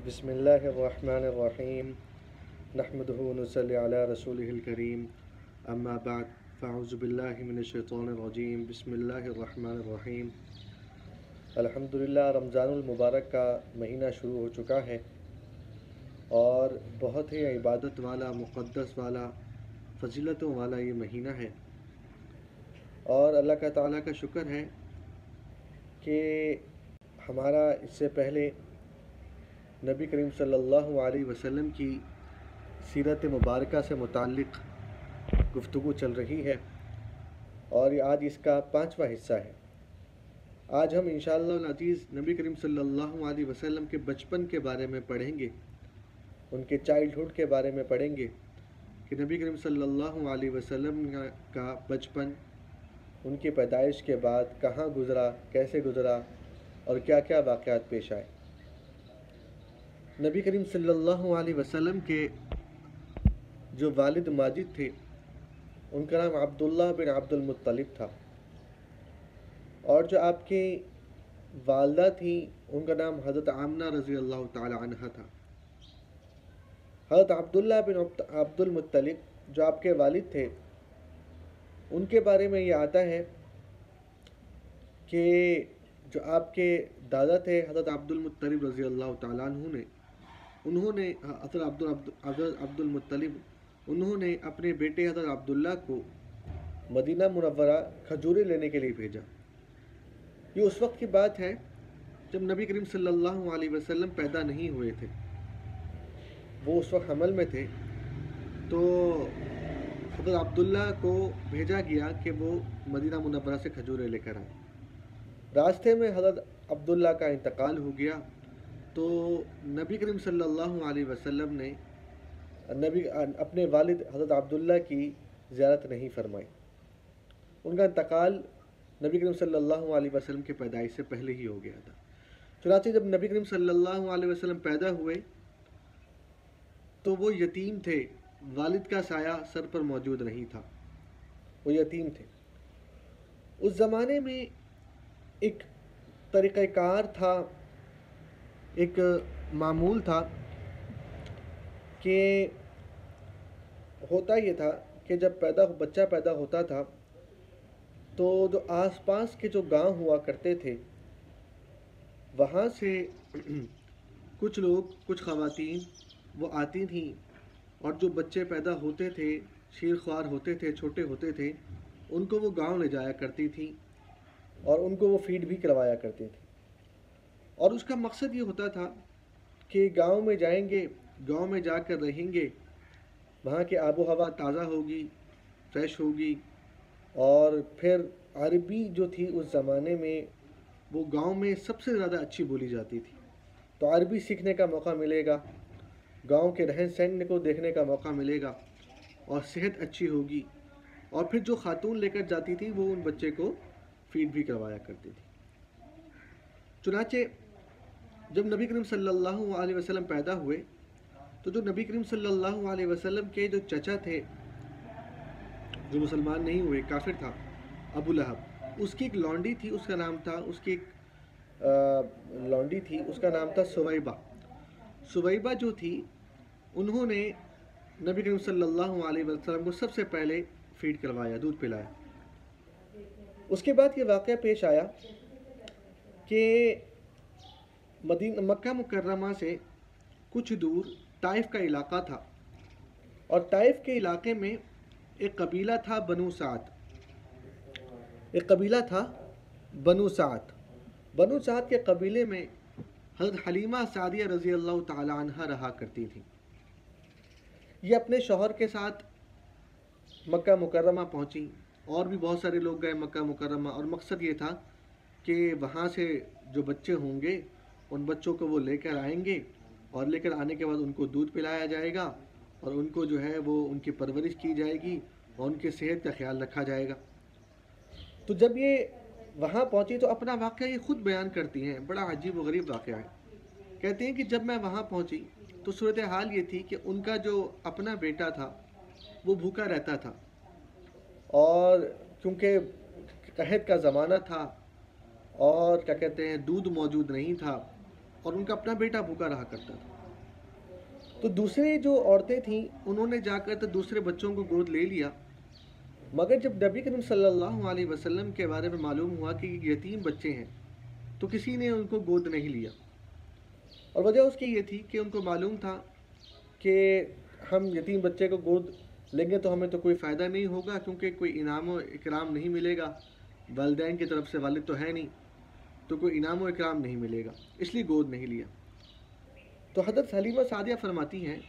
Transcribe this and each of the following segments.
بسم اللہ الرحمن الرحیم نحمدہ ونصلی علی رسولہ الکریم اما بعد فاعوذ باللہ من الشیطان الرجیم بسم اللہ الرحمن الرحیم الحمدللہ رمضان المبارک کا مہینہ شروع ہو چکا ہے اور بہت ہی عبادت والا مقدس والا فضیلتوں والا یہ مہینہ ہے اور اللہ کا تعالیٰ کا شکر ہے کہ ہمارا اس سے پہلے نبی کریم صلی اللہ علیہ وسلم کی سیرت مبارکہ سے متعلق گفتگو چل رہی ہے اور یہ آج اس کا 5واں حصہ ہے۔ آج ہم انشاءاللہ العزیز نبی کریم صلی اللہ علیہ وسلم کے بچپن کے بارے میں پڑھیں گے، ان کے چائلڈہڈ کے بارے میں پڑھیں گے کہ نبی کریم صلی اللہ علیہ وسلم کا بچپن ان کی پیدائش کے بعد کہاں گزرا، کیسے گزرا اور کیا کیا واقعات پیش آئے۔ نبی کریم صلی اللہ علیہ وسلم کے جو والد ماجد تھے ان کا نام عبداللہ بن عبد المطلب تھا، اور جو آپ کی والدہ تھیں ان کا نام حضرت آمنہ رضی اللہ تعالی عنہ تھا۔ حضرت عبداللہ بن عبد المطلب جو آپ کے والد تھے ان کے بارے میں یہ آتا ہے کہ جو آپ کے دادا تھے حضرت عبد المطلب رضی اللہ تعالیٰ عنہ انہوں نے حضرت عبد المطلب انہوں نے اپنے بیٹے حضرت عبداللہ کو مدینہ منورہ کھجوریں لینے کے لیے بھیجا۔ یہ اس وقت کی بات ہے جب نبی کریم صلی اللہ علیہ وسلم پیدا نہیں ہوئے تھے، وہ اس وقت حمل میں تھے، تو حضرت عبداللہ کو بھیجا گیا کہ وہ مدینہ منورہ سے کھجوریں لے کر آئے۔ راستے میں حضرت عبداللہ کا انتقال ہو گیا تو نبی کریم صلی اللہ علیہ وسلم نے اپنے والد حضرت عبداللہ کی زیارت نہیں فرمائی۔ ان کا انتقال نبی کریم صلی اللہ علیہ وسلم کی پیدائش سے پہلے ہی ہو گیا تھا۔ چنانچہ جب نبی کریم صلی اللہ علیہ وسلم پیدا ہوئے تو وہ یتیم تھے، والد کا سایہ سر پر موجود نہیں تھا، وہ یتیم تھے۔ اس زمانے میں ایک طریقہ کار تھا، ایک معمول تھا کہ ہوتا یہ تھا کہ جب بچہ پیدا ہوتا تھا تو جو آس پاس کے جو گاؤں ہوا کرتے تھے وہاں سے کچھ لوگ، کچھ خواتین وہ آتی تھیں اور جو بچے پیدا ہوتے تھے، شیر خوار ہوتے تھے، چھوٹے ہوتے تھے، ان کو وہ گاؤں لے جایا کرتی تھیں اور ان کو وہ فیڈ بھی کروایا کرتی تھی۔ اور اس کا مقصد یہ ہوتا تھا کہ گاؤں میں جائیں گے، گاؤں میں جا کر رہیں گے، وہاں کی آب و ہوا تازہ ہوگی، فریش ہوگی، اور پھر عربی جو تھی اس زمانے میں وہ گاؤں میں سب سے زیادہ اچھی بولی جاتی تھی، تو عربی سیکھنے کا موقع ملے گا، گاؤں کے رہن سہن کو دیکھنے کا موقع ملے گا اور صحت اچھی ہوگی، اور پھر جو خاتون لے کر جاتی تھی وہ ان بچے کو فیڈ بھی کروایا کرتی تھی۔ چنانچہ جب نبی کریم صلی اللہ علیہ وسلم پیدا ہوئے تو جو نبی کریم صلی اللہ علیہ وسلم کے جو چچا تھے، جو مسلمان نہیں ہوئے، کافر تھا، ابو لہب، اس کی ایک لونڈی تھی، اس کا نام تھا، اس کی ایک لونڈی تھی، اس کا نام تھا سویبہ۔ سویبہ جو تھی انہوں نے نبی کریم صلی اللہ علیہ وسلم کو سب سے پہلے فیڈ کروایا، دودھ پلایا۔ اس کے بعد یہ واقعہ پیش آیا کہ مکہ مکرمہ سے کچھ دور طائف کا علاقہ تھا، اور طائف کے علاقے میں ایک قبیلہ تھا بنو سعد، ایک قبیلہ تھا بنو سعد۔ بنو سعد کے قبیلے میں حضرت حلیمہ سعدیہ رضی اللہ تعالی عنہ رہا کرتی تھی۔ یہ اپنے شوہر کے ساتھ مکہ مکرمہ پہنچی، اور بھی بہت سارے لوگ گئے مکہ مکرمہ، اور مقصد یہ تھا کہ وہاں سے جو بچے ہوں گے ان بچوں کو وہ لے کر آئیں گے، اور لے کر آنے کے بعد ان کو دودھ پلایا جائے گا، اور ان کو جو ہے وہ ان کی پرورش کی جائے گی اور ان کی صحت کا خیال رکھا جائے گا۔ تو جب یہ وہاں پہنچی تو اپنا واقعہ یہ خود بیان کرتی ہیں، بڑا عجیب و غریب واقعہ ہے۔ کہتے ہیں کہ جب میں وہاں پہنچی تو صورتحال یہ تھی کہ ان کا جو اپنا بیٹا تھا وہ بھوکا رہتا تھا، اور کیونکہ قحط کا زمانہ تھا اور کیا کہتے ہیں دودھ موجود نہیں تھا، اور ان کا اپنا بیٹا بھوکا رہا کرتا تھا۔ تو دوسرے جو عورتیں تھیں انہوں نے جا کر تو دوسرے بچوں کو گود لے لیا، مگر جب نبی کریم صلی اللہ علیہ وسلم کے بارے میں معلوم ہوا کہ یہ یتیم بچے ہیں تو کسی نے ان کو گود نہیں لیا، اور وجہ اس کی یہ تھی کہ ان کو معلوم تھا کہ ہم یتیم بچے کو گود لیں گے تو ہمیں تو کوئی فائدہ نہیں ہوگا، کیونکہ کوئی انعام و اکرام نہیں ملے گا، والدین کی طرف سے، والد تو ہے نہیں، تو کوئی انعام و اکرام نہیں ملے گا، اس لیے گود نہیں لیا۔ تو حضرت حلیمہ سعدیہ فرماتی ہیں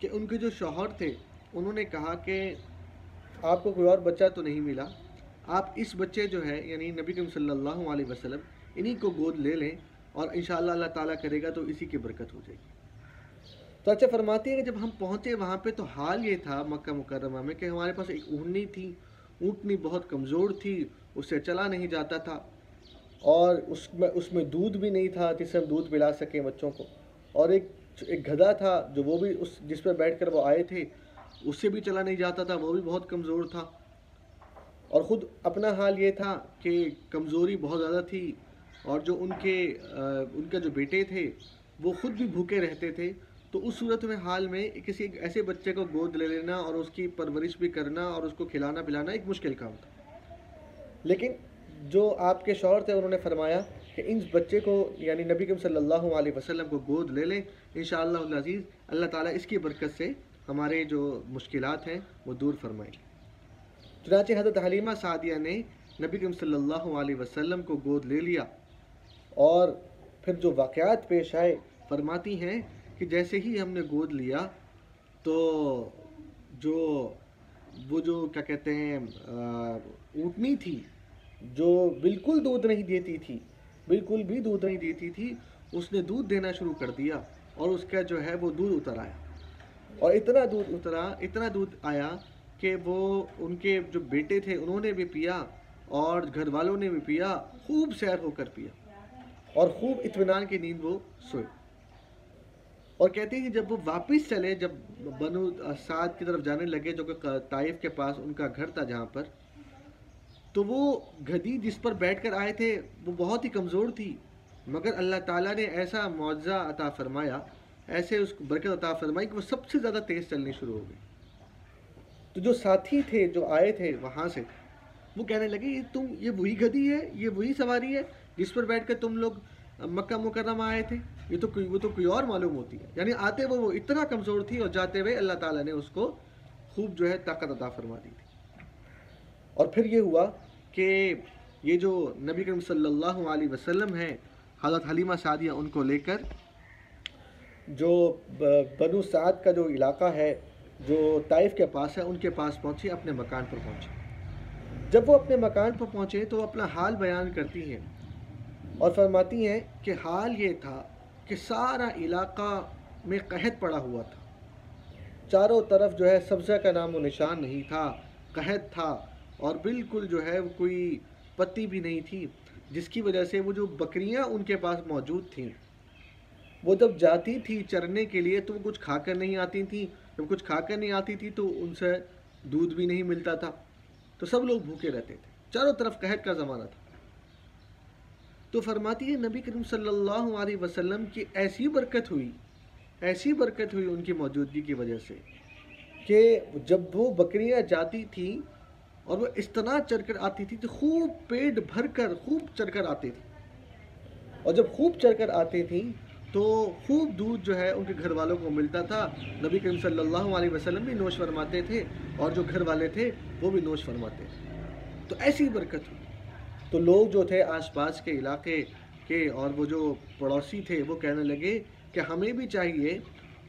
کہ ان کے جو شوہر تھے انہوں نے کہا کہ آپ کو کوئی اور بچہ تو نہیں ملا، آپ اس بچے جو ہے یعنی نبی کریم صلی اللہ علیہ وسلم انہی کو گود لے لیں، اور انشاءاللہ اللہ تعالیٰ کرے گا تو اسی کی برکت ہو جائے گی۔ تو اچھا فرماتی ہے کہ جب ہم پہنچے وہاں پہ تو حال یہ تھا مکہ مکرمہ میں کہ ہمارے پاس ایک اونٹنی تھی، اونٹنی بہت کمزور تھی، اس سے چلا نہیں جاتا تھا، اور اس میں دودھ بھی نہیں تھا جس سے ہم دودھ پلا سکیں بچوں کو، اور ایک گدھا تھا جو وہ بھی جس پہ بیٹھ کر وہ آئے تھے اس سے بھی چلا نہیں جاتا تھا، وہ بھی بہت کمزور تھا، اور خود اپنا حال یہ تھا کہ کمزوری بہت زیادہ تھی، اور جو ان کا جو بیٹے تھے وہ خود بھی بھوکے رہتے تھے، تو اس صورت میں حال میں کسی ایسے بچے کو گود لے لینا اور اس کی پرورش بھی کرنا اور اس کو کھلانا پلانا ایک مشکل کام تھا۔ لیکن جو آپ کے شوہر تھے انہوں نے فرمایا کہ ان بچے کو یعنی نبی کریم صلی اللہ علیہ وسلم کو گود لے لیں، انشاءاللہ العزیز اللہ تعالیٰ اس کی برکت سے ہمارے جو مشکلات ہیں وہ دور فرمائیں گے۔ چنانچہ حضرت حلیمہ سعدیہ نے نبی کریم صلی اللہ علیہ وسلم کو گود لے لیا، اور پھر جو واقعات پیش آئے فرماتی ہیں کہ جیسے ہی ہم نے گود لیا تو وہ جو کیا کہتے ہیں اونٹنی تھی جو بالکل دودھ نہیں دیتی تھی، بالکل بھی دودھ نہیں دیتی تھی، اس نے دودھ دینا شروع کر دیا، اور اس کا جو ہے وہ دودھ اتر آیا، اور اتنا دودھ آیا کہ وہ ان کے جو بیٹے تھے انہوں نے بھی پیا اور گھر والوں نے بھی پیا، خوب سیر ہو کر پیا اور خوب اطمینان کی نیند وہ سوئے۔ اور کہتے ہیں جب وہ واپس چلے، جب بنو سعد کی طرف جانے لگے جو کہ طائف کے پاس ان کا گھر تھا جہاں پر، تو وہ گدھی جس پر بیٹھ کر آئے تھے وہ بہت ہی کمزور تھی، مگر اللہ تعالیٰ نے ایسا معجزہ عطا فرمایا، ایسے اس کو برکت عطا فرمائی کہ وہ سب سے زیادہ تیز چلنی شروع ہو گئی۔ تو جو ساتھی تھے جو آئے تھے وہاں سے وہ کہنے لگے یہ وہی گدھی ہے، یہ وہی سواری ہے جس پر بیٹھ کر تم لوگ مکہ مکرمہ آئے تھے، وہ تو کوئی اور معلوم ہوتی ہے، یعنی آتے وہ اتنا کمزور تھی اور جاتے ہوئے اللہ تعالیٰ نے اس کو خوب جو ہے طاقت عطا فرما دی تھی۔ اور پھر یہ ہوا کہ یہ جو نبی کریم صلی اللہ علیہ وسلم ہیں حضرت حلیمہ سعدیہ ان کو لے کر جو بنو سعد کا جو علاقہ ہے جو طائف کے پاس ہے ان کے پاس پہنچے، اپنے مکان پر پہنچے۔ جب وہ اپنے مکان پر پہنچے تو وہ اپنا حال بیان کرتی ہیں اور فرماتی ہیں کہ حال یہ تھا کہ سارا علاقہ میں قحط پڑا ہوا تھا، چاروں طرف جو ہے سبزہ کا نام و نشان نہیں تھا، قحط تھا، اور بالکل جو ہے کوئی پتی بھی نہیں تھی، جس کی وجہ سے وہ جو بکریاں ان کے پاس موجود تھیں وہ جب جاتی تھی چرنے کے لیے تو وہ کچھ کھا کر نہیں آتی تھیں، جب کچھ کھا کر نہیں آتی تھی تو ان سے دودھ بھی نہیں ملتا تھا، تو سب لوگ بھوکے رہتے تھے، چاروں طرف قحط کا زمانہ تھا۔ تو فرماتی ہے نبی کریم صلی اللہ علیہ وسلم کی ایسی برکت ہوئی ان کی موجودگی کی وجہ سے کہ جب وہ بکریاں جاتی تھیں اور وہ اس طرح چر کر آتی تھی تو خوب پیٹ بھر کر خوب چر کر آتی تھی، اور جب خوب چر کر آتی تھیں تو خوب دودھ جو ہے ان کے گھر والوں کو ملتا تھا، نبی کریم صلی اللہ علیہ وسلم بھی نوش فرماتے تھے اور جو گھر والے تھے وہ بھی نوش فرماتے تھے۔ تو ایسی برکت ہوئی، تو لوگ جو تھے آس پاس کے علاقے کے اور وہ جو پڑوسی تھے وہ کہنے لگے کہ ہمیں بھی چاہیے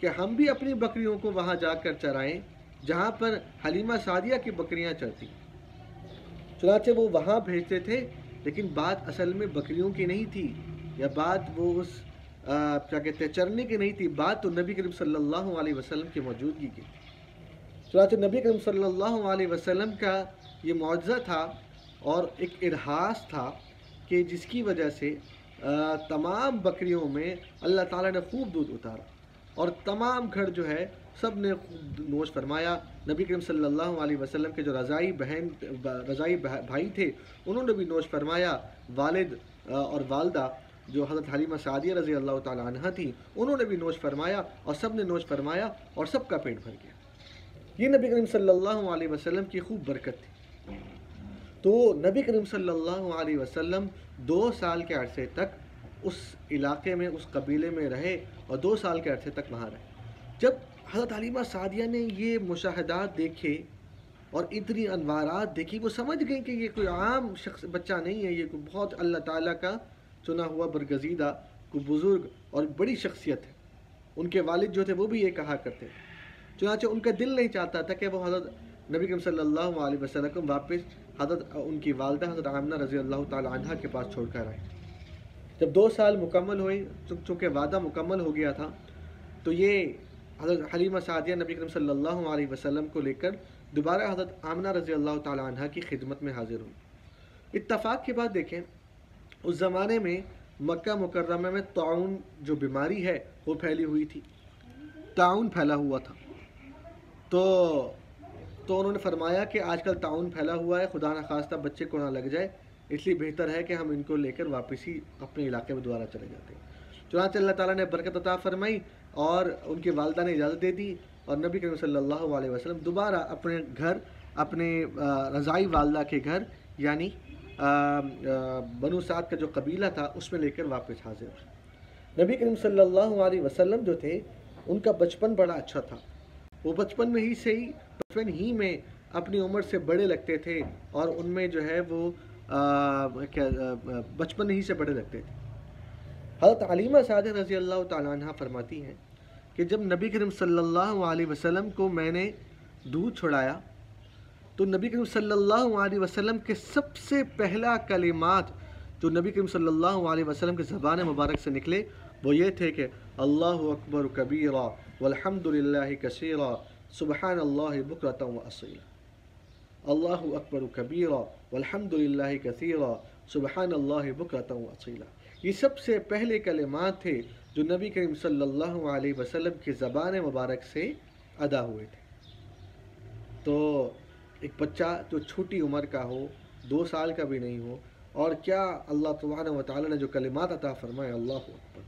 کہ ہم بھی اپنی بکریوں کو وہاں جا کر چرائیں جہاں پر حلیمہ سعدیہ کی بکریاں چرتی۔ چنانچہ وہ وہاں بھیجتے تھے، لیکن بات اصل میں بکریوں کی نہیں تھی، یا بات وہ اس کیا کہتے ہیں چرنے کی نہیں تھی، بات تو نبی کریم صلی اللہ علیہ وسلم کی موجودگی کی تھی۔ چنانچہ نبی کریم صلی اللہ علیہ وسلم کا یہ معجزہ تھا اور ایک ارہاس تھا کہ جس کی وجہ سے تمام بکریوں میں اللہ تعالیٰ نے خوب دودھ اتارا، اور تمام گھر جو ہے سب نے خوب نوش فرمایا۔ نبی کریم صلی اللہ علیہ وسلم کے جو رضائی بھائی تھے انہوں نے بھی نوش فرمایا، والد اور والدہ جو حضرت حلیمہ سعدیہ رضی اللہ تعالیٰ عنہ تھی، انہوں نے بھی نوش فرمایا اور سب نے نوش فرمایا اور سب کا پیٹ بھر گیا۔ یہ نبی کریم صلی اللہ علیہ وسلم کی خوب برکت تھی۔ تو نبی کریم صلی اللہ علیہ وسلم 2 سال کے عرصے تک اس علاقے میں، اس قبیلے میں رہے اور 2 سال کے عرصے تک وہاں رہے۔ جب حضرت حلیمہ سعدیہ نے یہ مشاہدات دیکھے اور اتنی انوارات دیکھی، وہ سمجھ گئیں کہ یہ کوئی عام شخص بچہ نہیں ہے، یہ کوئی بہت اللہ تعالیٰ کا چنا ہوا برگزیدہ کوئی بزرگ اور بڑی شخصیت ہے۔ ان کے والد جو تھے وہ بھی یہ کہا کرتے تھے، چنانچہ ان کا دل نہیں چاہتا تھا کہ وہ حضرت نبی کریم صلی اللہ علیہ وسلم کو واپس حضرت ان کی والدہ حضرت آمنہ رضی اللہ تعالی عنہ کے پاس چھوڑ کر آئے۔ جب 2 سال مکمل ہوئے، چونکہ وعدہ مکمل ہو گیا تھا، تو یہ حضرت حلیمہ سعدیہ نبی کریم صلی اللہ علیہ وسلم کو لے کر دوبارہ حضرت آمنہ رضی اللہ تعالی عنہ کی خدمت میں حاضر ہوئی۔ اتفاق کی بات دیکھیں، اس زمانے میں مکہ مکرمہ میں طاعون جو بیماری ہے وہ پھیلی ہوئی تھی، طاعون پھیلا ہوا تھا۔ تو انہوں نے فرمایا کہ آج کل طاعون پھیلا ہوا ہے، خدا نخواستہ بچے کو نہ لگ جائے، اس لیے بہتر ہے کہ ہم ان کو لے کر واپس ہی اپنے علاقے میں دوبارہ چلے جاتے ہیں۔ چنانچہ اللہ تعالیٰ نے برکت عطا فرمائی اور ان کی والدہ نے اجازت دے دی، اور نبی کریم صلی اللہ علیہ وسلم دوبارہ اپنے گھر، اپنے رضائی والدہ کے گھر، یعنی بنو سعد کا جو قبیلہ تھا اس میں لے کر واپس حاضر ہوئے۔ نبی کریم صلی اللہ علیہ وسلم جو تھے، ان کا بچپن بڑا اچھا تھا۔ وہ بچپن ہی میں اپنی عمر سے بڑے لگتے تھے، اور ان میں جو ہے وہ بچپن ہی سے بڑے لگتے تھے۔ حضرت حلیمہ سعدیہ رضی اللہ تعالیٰ عنہ فرماتی ہیں کہ جب نبی کریم صلی اللہ علیہ وسلم کو میں نے دودھ چھڑایا، تو نبی کریم صلی اللہ علیہ وسلم کے سب سے پہلا کلمات جو نبی کریم صلی اللہ علیہ وسلم کے زبان مبارک سے نکلے وہ یہ تھے کہ اللہ اکبر کبیرا والحمد للہ کثیرا سبحان اللہ بکرۃ و اصیلا۔ اللہ اکبر کبیرا والحمد للہ کثیرا سبحان اللہ بکرۃ و اصیلا۔ یہ سب سے پہلے کلمات تھے جو نبی کریم صلی اللہ علیہ وسلم کی زبان مبارک سے ادا ہوئے تھے۔ تو ایک بچہ جو چھوٹی عمر کا ہو، 2 سال کا بھی نہیں ہو، اور کیا اللہ سبحانہ و تعالیٰ نے جو کلمات عطا فرمائے، اللہ اکبر،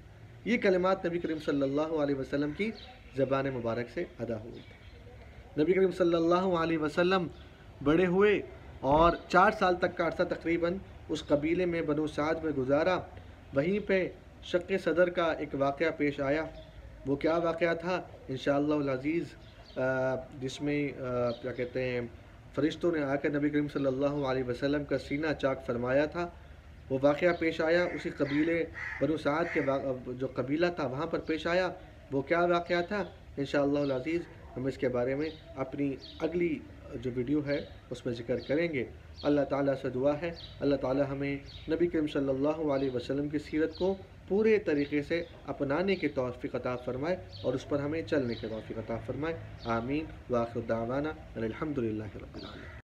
یہ کلمات نبی کریم صلی اللہ علیہ وسلم کی زبان مبارک سے ادا ہوئے تھے۔ نبی کریم صلی اللہ علیہ وسلم بڑے ہوئے اور 4 سال تک کا عرصہ تقریباً اس قبیلے میں بنو سعد میں گزارا۔ وہیں پہ شق صدر کا ایک واقعہ پیش آیا۔ وہ کیا واقعہ تھا انشاءاللہ العزیز، جس میں کیا کہتے ہیں، فرشتوں نے آ کر نبی کریم صلی اللہ علیہ وسلم کا سینہ چاک فرمایا تھا۔ وہ واقعہ پیش آیا اسی قبیلے بنو سعد کے جو قبیلہ تھا وہاں پر پیش آیا۔ وہ کیا واقعہ تھا انشاءاللہ العزیز ہم اس کے بارے میں اپنی اگلی جو ویڈیو ہے اس میں ذکر کریں گے۔ اللہ تعالیٰ سے دعا ہے اللہ تعالیٰ ہمیں نبی کریم صلی اللہ علیہ وسلم کی سیرت کو پورے طریقے سے اپنانے کی توفیق عطا فرمائے اور اس پر ہمیں چلنے کی توفیق عطا فرمائے۔ آمین۔ وآخر دعوانا الحمد للہ رب العالمین۔